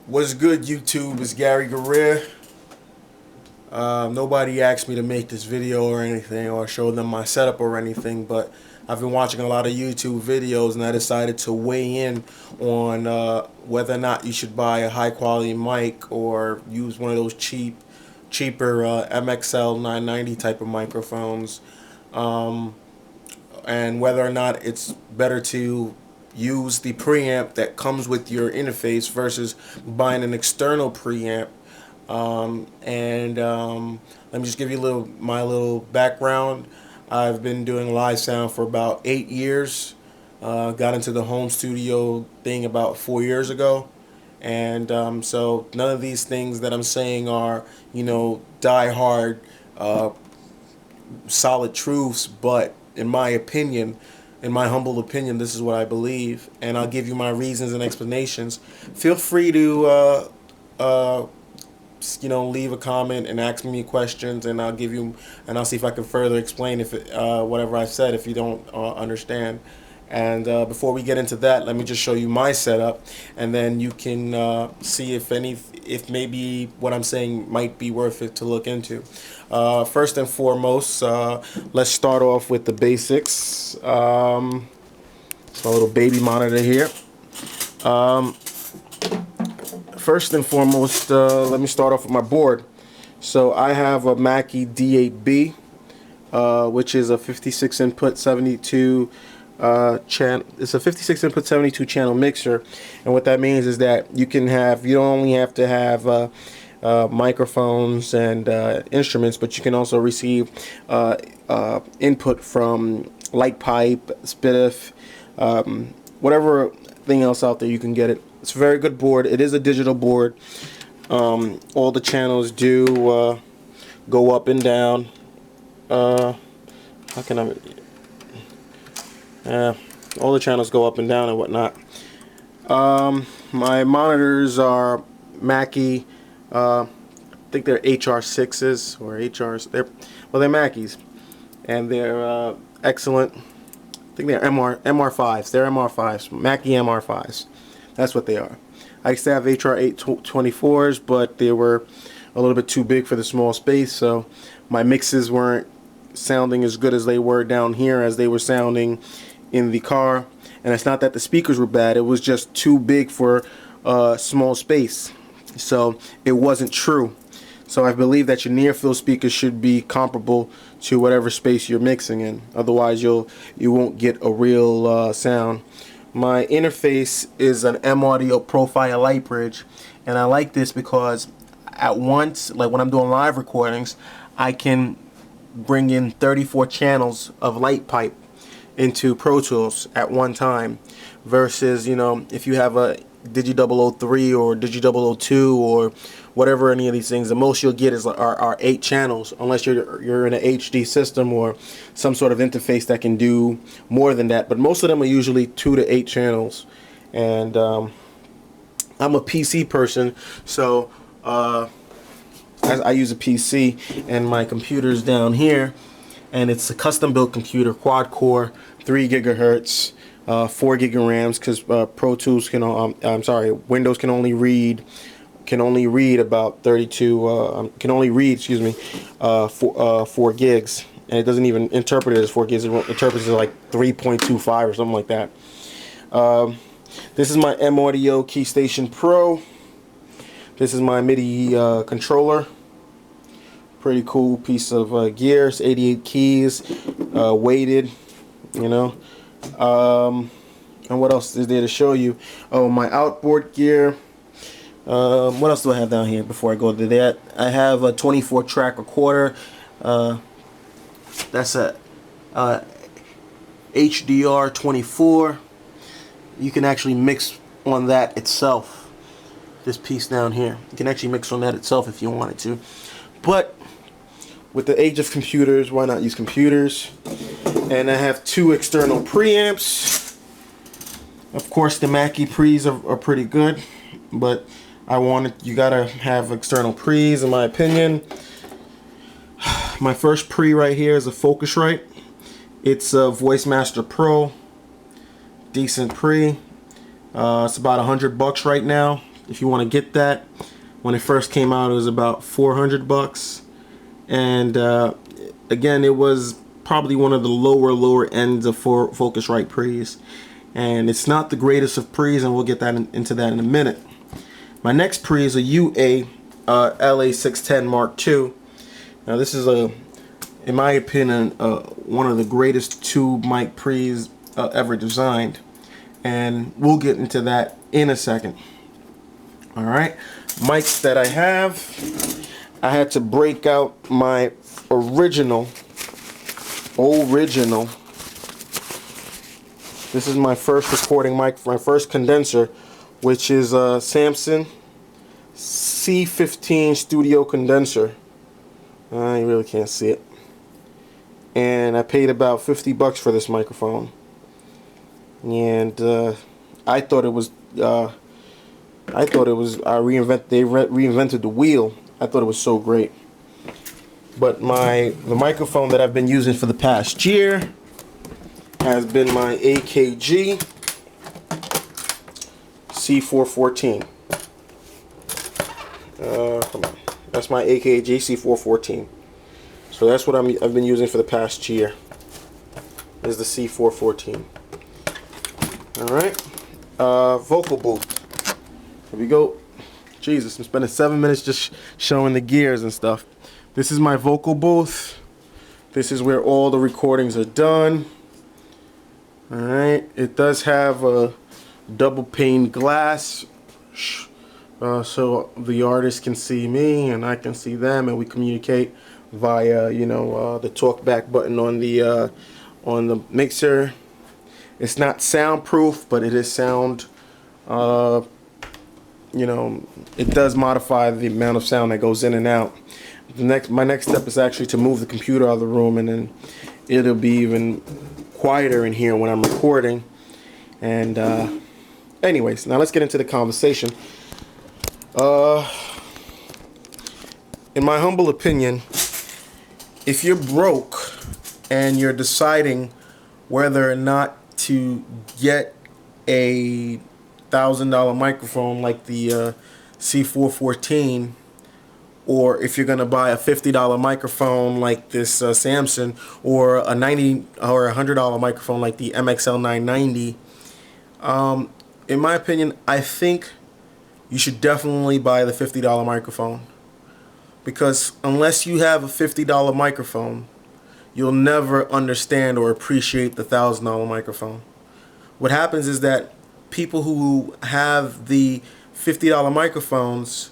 What's good, YouTube? It's Garry. Nobody asked me to make this video or anything or show them my setup or anything, but I've been watching a lot of YouTube videos and I decided to weigh in on whether or not you should buy a high quality mic or use one of those cheaper MXL 990 type of microphones, and whether or not it's better to use the preamp that comes with your interface versus buying an external preamp. Let me just give you my little background. I've been doing live sound for about 8 years. Got into the home studio thing about 4 years ago, and so none of these things that I'm saying are, die hard, solid truths. But in my opinion, in my humble opinion, this is what I believe, and I'll give you my reasons and explanations. Feel free to leave a comment and ask me questions, and I'll see if I can further explain whatever I said if you don't understand. And before we get into that, let me just show you my setup, and then you can see if maybe what I'm saying might be worth it to look into. First and foremost, let's start off with the basics. It's my little baby monitor here. First and foremost, let me start off with my board. So I have a Mackie D8B, which is a 56 input 72 channel. It's a 56 input 72 channel mixer, and what that means is that you don't only have to have microphones and instruments, but you can also receive input from light pipe, spiff, whatever thing else out there, you can get it. It's a very good board. It is a digital board. All the channels do go up and down. All the channels go up and down and whatnot. My monitors are Mackie. I think they're HR6s or HRs. They're Mackies, and they're excellent. I think they're MR5s. They're MR5s. Mackie MR5s. That's what they are. I used to have HR824s, but they were a little bit too big for the small space, so my mixes weren't sounding as good as they were down here as they were sounding in the car. And it's not that the speakers were bad, it was just too big for small space, so it wasn't true. So I believe that your near field speakers should be comparable to whatever space you're mixing in, otherwise you won't get a real sound. My interface is an M-Audio Profile Light Bridge, and I like this because at once, like when I'm doing live recordings, I can bring in 34 channels of light pipe into Pro Tools at one time, versus if you have a Digi 003 or Digi 002 or whatever, any of these things, the most you'll get are 8 channels, unless you're in an HD system or some sort of interface that can do more than that. But most of them are usually 2 to 8 channels. And I'm a PC person, so I use a PC, and my computer's down here, and it's a custom built computer, quad core, 3 gigahertz, 4 gig of RAMs, because Pro Tools Windows can only read about 32. Can only read 4 gigs, and it doesn't even interpret it as 4 gigs. It interprets it like 3.25 or something like that. This is my M-Audio KeyStation Pro. This is my MIDI controller. Pretty cool piece of gear. It's 88 keys, weighted, and what else is there to show you? Oh, my outboard gear. What else do I have down here before I go to that? I have a 24 track recorder. That's a HDR 24. You can actually mix on that itself. This piece down here, you can actually mix on that itself if you wanted to. But with the age of computers, why not use computers? And I have 2 external preamps. Of course, the Mackie pre's are pretty good, but you gotta have external pre's, in my opinion. My first pre right here is a Focusrite. It's a Voice Master Pro, decent pre. It's about $100 right now. if you want to get that. When it first came out, it was about $400, and again, it was probably one of the lower ends of Focusrite pre's, and it's not the greatest of pre's, and we'll get that into that in a minute. My next pre is a UA LA610 Mark II. Now this is in my opinion, one of the greatest tube mic pre's ever designed, and we'll get into that in a second. All right, mics that I have, I had to break out my original. This is my first recording mic, my first condenser, which is a Samson C15 studio condenser. You really can't see it. And I paid about $50 for this microphone. And I thought it was they reinvented the wheel. I thought it was so great. But the microphone that I've been using for the past year has been my AKG C414. Come on, that's my AKG C414. So that's what I've been using for the past year. Is the C414. All right, vocal booth. Here we go. Jesus, I'm spending 7 minutes just showing the gears and stuff. This is my vocal booth. This is where all the recordings are done. All right, it does have a double pane glass, so the artist can see me and I can see them, and we communicate via, the talkback button on the mixer. It's not soundproof, but it is sound. It does modify the amount of sound that goes in and out. My next step is actually to move the computer out of the room, and then it'll be even quieter in here when I'm recording. And anyways, now let's get into the conversation. In my humble opinion, if you're broke and you're deciding whether or not to get a $1,000 microphone like the C414, or if you're gonna buy a $50 microphone like this Samson, or a $90 or $100 microphone like the MXL 990, in my opinion, I think you should definitely buy the $50 microphone, because unless you have a $50 microphone, you'll never understand or appreciate the $1,000 microphone. What happens is that people who have the $50 microphones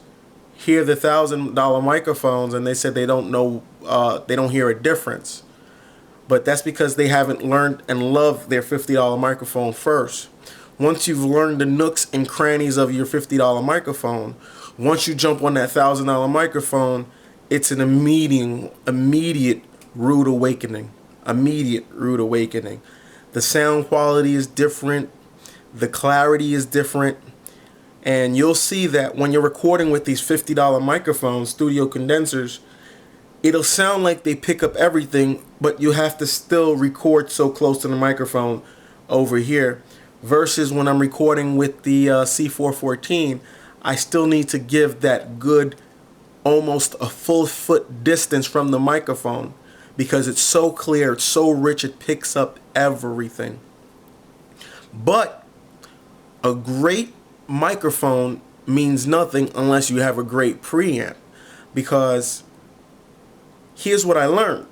hear the $1,000 microphones and they said they don't know, they don't hear a difference. But that's because they haven't learned and loved their $50 microphone first. Once you've learned the nooks and crannies of your $50 microphone, once you jump on that $1,000 microphone, it's an immediate rude awakening. Immediate rude awakening. The sound quality is different. The clarity is different. And you'll see that when you're recording with these $50 microphones, studio condensers, it'll sound like they pick up everything, but you have to still record so close to the microphone over here. Versus when I'm recording with the C414, I still need to give that good, almost a full foot distance from the microphone, because it's so clear, it's so rich, it picks up everything. But a great microphone means nothing unless you have a great preamp, because here's what I learned.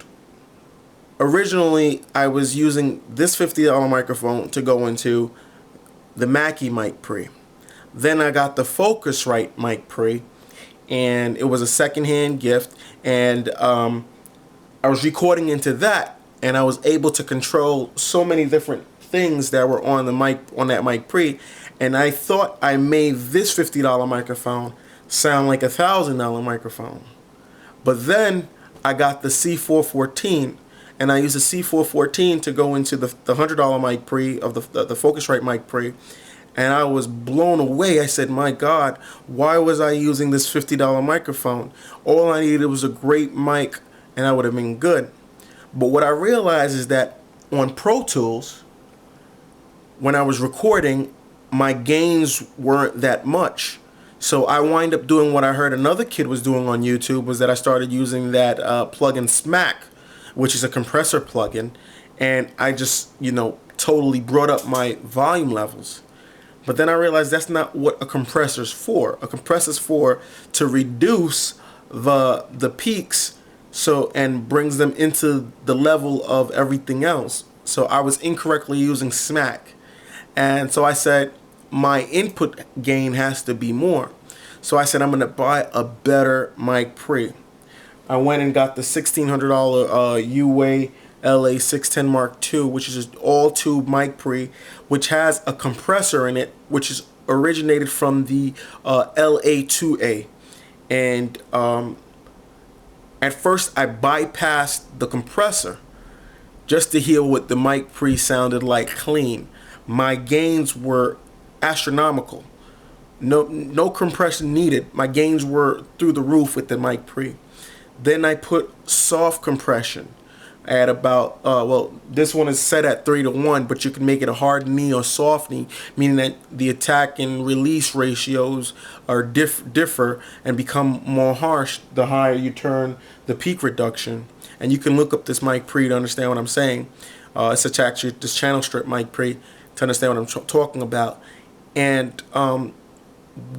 Originally, I was using this $50 microphone to go into the Mackie mic pre. Then I got the Focusrite mic pre, and it was a secondhand gift, and I was recording into that, and I was able to control so many different things that were on the mic, on that mic pre, and I thought I made this $50 microphone sound like a $1,000 microphone. But then I got the C414, and I used the C414 to go into the $100 mic pre of the Focusrite mic pre, and I was blown away. I said, my God, why was I using this $50 microphone? All I needed was a great mic, and I would have been good. But what I realized is that on Pro Tools, when I was recording, my gains weren't that much. So I wind up doing what I heard another kid was doing on YouTube, was that I started using that plugin Smack, which is a compressor plugin, and I just, totally brought up my volume levels. But then I realized that's not what a compressor's for. A compressor's for to reduce the peaks, so, and brings them into the level of everything else. So I was incorrectly using Smack. And so I said my input gain has to be more. So I said I'm going to buy a better mic pre. I went and got the $1,600 UA LA610 Mark II, which is an all-tube mic pre, which has a compressor in it, which is originated from the LA2A. And at first I bypassed the compressor just to hear what the mic pre sounded like clean. My gains were astronomical. No compression needed. My gains were through the roof with the mic pre. Then I put soft compression at about, this one is set at 3-to-1, but you can make it a hard knee or soft knee, meaning that the attack and release ratios are differ and become more harsh the higher you turn the peak reduction. And you can look up this mic pre to understand what I'm saying. It's actually this channel strip mic pre to understand what I'm talking about. And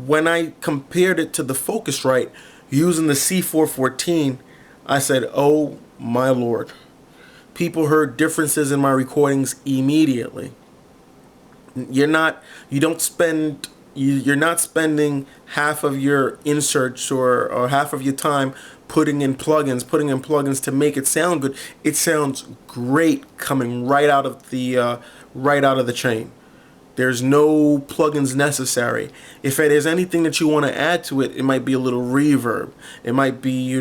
when I compared it to the Focusrite using the C414, I said, oh my lord. People heard differences in my recordings immediately. You're not spending half of your inserts or half of your time putting in plugins to make it sound good. It sounds great coming right out of the chain. There's no plugins necessary. If there's anything that you want to add to it, it might be a little reverb. It might be,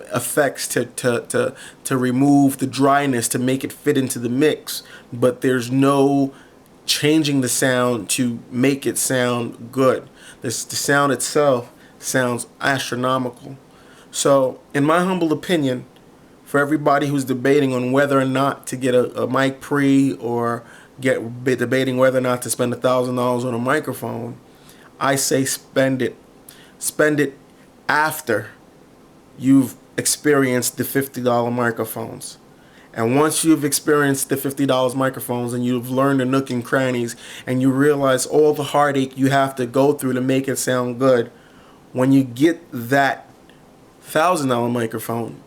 effects to remove the dryness, to make it fit into the mix. But there's no changing the sound to make it sound good. The sound itself sounds astronomical. So, in my humble opinion, for everybody who's debating on whether or not to get a mic pre or debating whether or not to spend $1,000 on a microphone, I say spend it. Spend it after you've experienced the $50 microphones. And once you've experienced the $50 microphones and you've learned the nook and crannies and you realize all the heartache you have to go through to make it sound good, when you get that $1,000 microphone,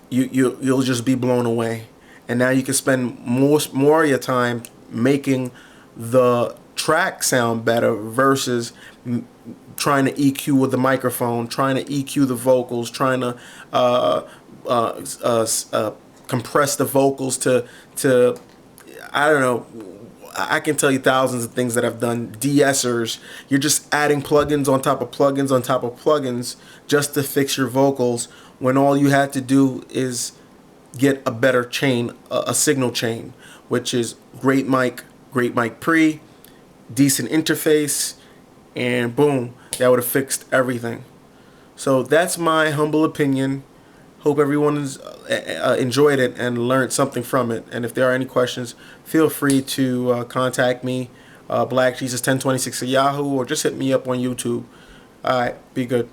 you'll just be blown away. And now you can spend more of your time making the track sound better versus trying to EQ with the microphone, trying to EQ the vocals, trying to compress the vocals to I don't know. I can tell you thousands of things that I've done. De-essers. You're just adding plugins on top of plugins on top of plugins just to fix your vocals, when all you had to do is get a better chain, a signal chain, which is great mic pre, decent interface, and boom, that would have fixed everything. So that's my humble opinion. Hope everyone has enjoyed it and learned something from it. And if there are any questions, feel free to contact me, Black Jesus 1026 at Yahoo, or just hit me up on YouTube. All right, be good.